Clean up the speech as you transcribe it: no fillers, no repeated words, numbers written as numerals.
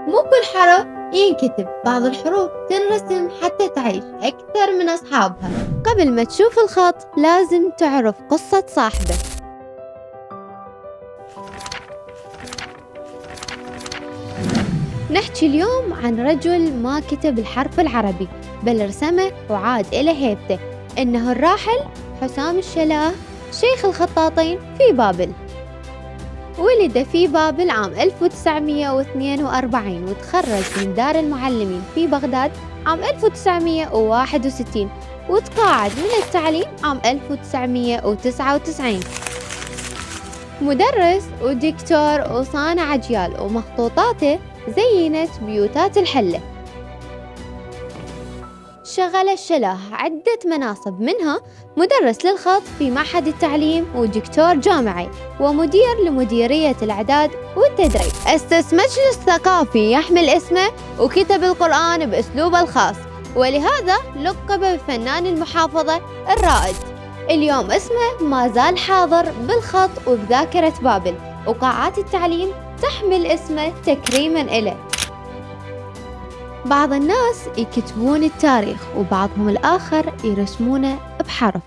مو كل حرف ينكتب، بعض الحروف تنرسم حتى تعيش أكثر من أصحابها. قبل ما تشوف الخط لازم تعرف قصة صاحبه. نحكي اليوم عن رجل ما كتب الحرف العربي بل رسمه وعاد إلى هيبته، إنه الراحل حسام الشلاه شيخ الخطاطين في بابل. ولد في بابل عام 1942 وتخرج من دار المعلمين في بغداد عام 1961 وتقاعد من التعليم عام 1999. مدرس ودكتور وصانع أجيال، ومخطوطاته زينت بيوتات الحلة. شغل الشلاه عدة مناصب، منها مدرس للخط في معهد التعليم ودكتور جامعي ومدير لمديرية الإعداد والتدريب. أسس مجلس ثقافي يحمل اسمه وكتب القرآن بأسلوبه الخاص، ولهذا لقب بفنان المحافظة الرائد. اليوم اسمه ما زال حاضر بالخط وبذاكرة بابل، وقاعات التعليم تحمل اسمه تكريماً إله. بعض الناس يكتبون التاريخ وبعضهم الآخر يرسمونه بحرف.